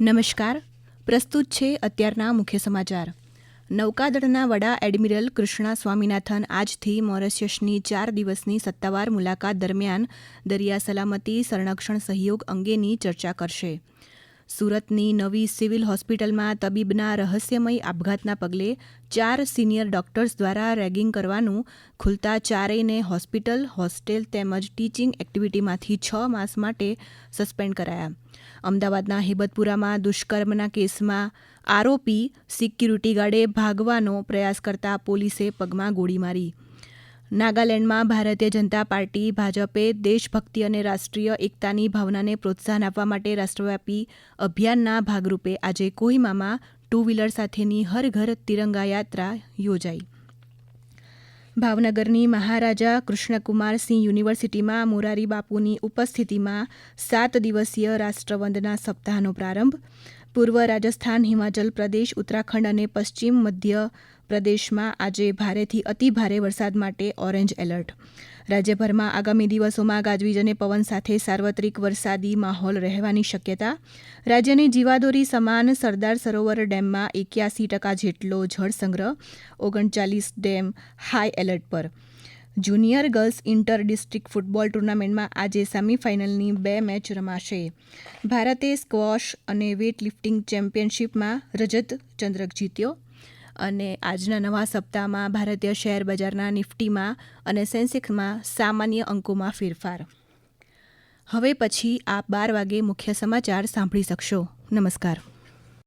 નમસ્કાર. પ્રસ્તુત છે અત્યારના મુખ્ય સમાચાર. નૌકાદળના વડા એડમિરલ કૃષ્ણા સ્વામિનાથન આજથી મોરેશિયસની 4 દિવસની સત્તાવાર મુલાકાત દરમિયાન દરિયા સલામતી સંરક્ષણ સહયોગ અંગેની ચર્ચા કરશે. સુરતની નવી સિવિલ હોસ્પિટલમાં તબીબના રહસ્યમય આપઘાતના પગલે 4 સિનિયર ડોક્ટર્સ દ્વારા રેગિંગ કરવાનું ખુલતા ચારેયને હોસ્પિટલ, હોસ્ટેલ તેમજ ટીચિંગ એક્ટિવિટીમાંથી 6 માસ માટે સસ્પેન્ડ કરાયા. અમદાવાદના હેબતપુરામાં દુષ્કર્મના કેસમાં આરોપી સિક્યુરિટી ગાર્ડે ભાગવાનો પ્રયાસ કરતા પોલીસે પગમાં ગોળી મારી. નાગાલેન્ડમાં ભારતીય જનતા પાર્ટી ભાજપે દેશભક્તિ અને રાષ્ટ્રીય એકતાની ભાવનાને પ્રોત્સાહન આપવા માટે રાષ્ટ્રવ્યાપી અભિયાનના ભાગરૂપે આજે કોહિમામાં 2 વ્હીલર સાથેની હર ઘર તિરંગા યાત્રા યોજાઈ. ભાવનગરની મહારાજા કૃષ્ણકુમારસિંહ યુનિવર્સિટીમાં મોરારી બાપુની ઉપસ્થિતિમાં 7 દિવસીય રાષ્ટ્રવંદના સપ્તાહનો પ્રારંભ. પૂર્વ રાજસ્થાન, હિમાચલ પ્રદેશ, ઉત્તરાખંડ અને પશ્ચિમ મધ્ય પ્રદેશમાં આજે ભારેથી અતિભારે વરસાદ માટે ઓરેન્જ એલર્ટ. રાજ્યભરમાં આગામી દિવસોમાં ગાજવીજ અને પવન સાથે સાર્વત્રિક વરસાદી માહોલ રહેવાની શક્યતા. રાજ્યની જીવાદોરી સમાન સરદાર સરોવર ડેમમાં 81% જેટલો જળસંગ્રહ. 39 ડેમ હાઈ એલર્ટ પર. Junior girls inter district football ટુર્નામેન્ટમાં આજે સેમીફાઇનલની 2 મેચ રમાશે. ભારતે સ્ક્વોશ અને વેઇટ લિફ્ટિંગ ચેમ્પિયનશિપમાં રજત ચંદ્રક જીત્યો. અને આજના નવા સપ્તાહમાં ભારતીય શેર બજારના નિફ્ટીમાં અને સેન્સેક્સમાં સામાન્ય અંકોમાં ફેરફાર. હવે પછી આપ 12 વાગે મુખ્ય સમાચાર સાંભળી શકશો. નમસ્કાર.